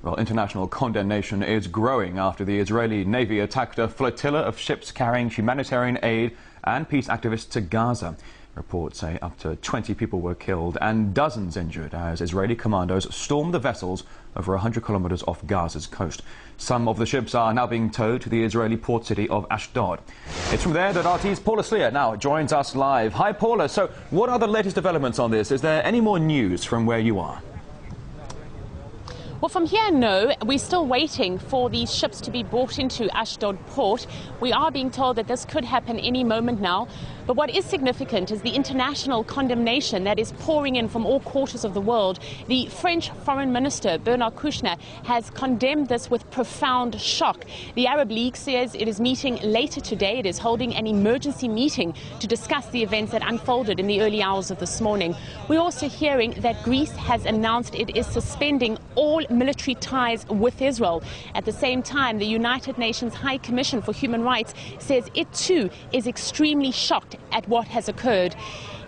Well, international condemnation is growing after the Israeli Navy attacked a flotilla of ships carrying humanitarian aid and peace activists to Gaza. Reports say up to 20 people were killed and dozens injured as Israeli commandos stormed the vessels over 100 kilometers off Gaza's coast. Some of the ships are now being towed to the Israeli port city of Ashdod. It's from there that RT's Paula Ashdod now joins us live. Hi, Paula. So what are the latest developments on this? Is there any more news from where you are? Well, from here, no. We're still waiting for these ships to be brought into Ashdod port. We are being told that this could happen any moment now. But what is significant is the international condemnation that is pouring in from all quarters of the world. The French Foreign Minister, Bernard Kouchner, has condemned this with profound shock. The Arab League says it is meeting later today. It is holding an emergency meeting to discuss the events that unfolded in the early hours of this morning. We're also hearing that Greece has announced it is suspending all military ties with Israel. At the same time, the United Nations High Commission for Human Rights says it too is extremely shocked at what has occurred.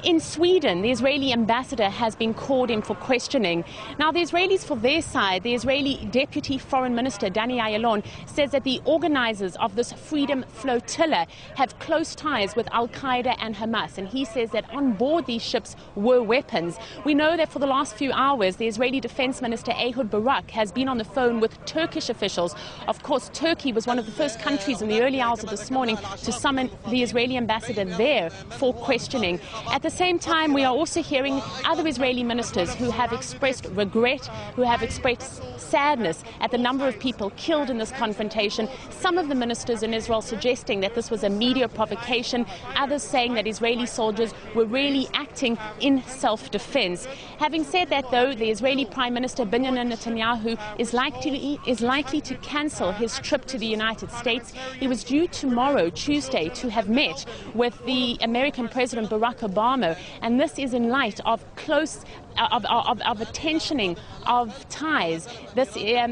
In Sweden, the Israeli ambassador has been called in for questioning. Now, the Israelis, for their side, the Israeli Deputy Foreign Minister, Danny Ayalon, says that the organizers of this Freedom Flotilla have close ties with Al-Qaeda and Hamas, and he says that on board these ships were weapons. We know that for the last few hours, the Israeli Defense Minister, Ehud Barak, has been on the phone with Turkish officials. Of course, Turkey was one of the first countries in the early hours of this morning to summon the Israeli ambassador there for questioning. At the same time, we are also hearing other Israeli ministers who have expressed regret, who have expressed sadness at the number of people killed in this confrontation. Some of the ministers in Israel suggesting that this was a media provocation, others saying that Israeli soldiers were really acting in self-defense. Having said that, though, the Israeli Prime Minister Benjamin Netanyahu is likely to cancel his trip to the United States. He was due tomorrow, Tuesday, to have met with the American President Barack Obama. And this is in light of a tensioning of ties.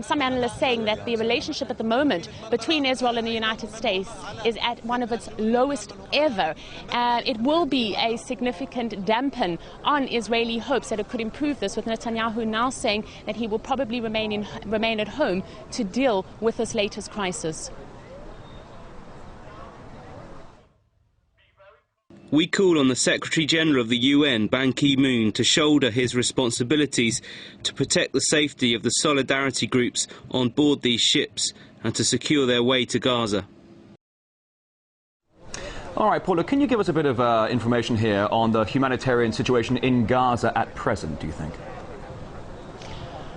Some analysts saying that the relationship at the moment between Israel and the United States is at one of its lowest ever. It will be a significant dampen on Israeli hopes that it could improve this, with Netanyahu now saying that he will probably remain at home to deal with this latest crisis. We call on the Secretary-General of the UN, Ban Ki-moon, to shoulder his responsibilities to protect the safety of the solidarity groups on board these ships and to secure their way to Gaza. All right, Paula, can you give us a bit of information here on the humanitarian situation in Gaza at present, do you think?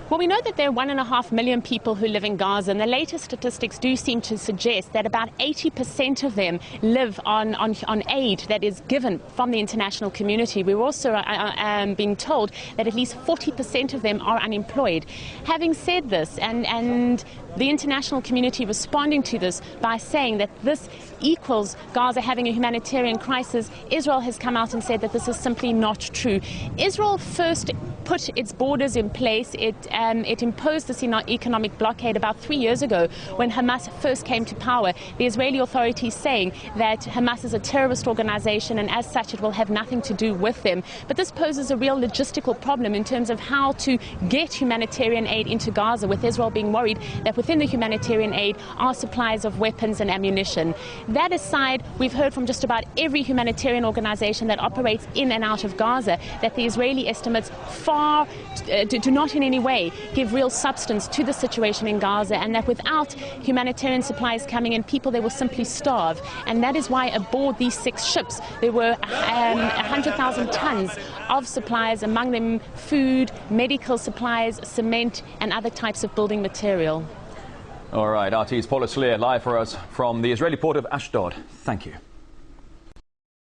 Well, we know that there are 1.5 million people who live in Gaza, and the latest statistics do seem to suggest that about 80% of them live on aid that is given from the international community. We're also being told that at least 40% of them are unemployed. Having said this, and the international community responding to this by saying that this equals Gaza having a humanitarian crisis, Israel has come out and said that this is simply not true. Israel first put its borders in place. It imposed this economic blockade about 3 years ago when Hamas first came to power. The Israeli authorities saying that Hamas is a terrorist organization and as such it will have nothing to do with them. But this poses a real logistical problem in terms of how to get humanitarian aid into Gaza, with Israel being worried that within the humanitarian aid are supplies of weapons and ammunition. That aside, we've heard from just about every humanitarian organization that operates in and out of Gaza that the Israeli estimates do not in any way give real substance to the situation in Gaza, and that without humanitarian supplies coming in, people there will simply starve. And that is why aboard these 6 ships there were 100,000 tons of supplies, among them food, medical supplies, cement and other types of building material. All right, RT's Paula Ashdod live for us from the Israeli port of Ashdod. Thank you.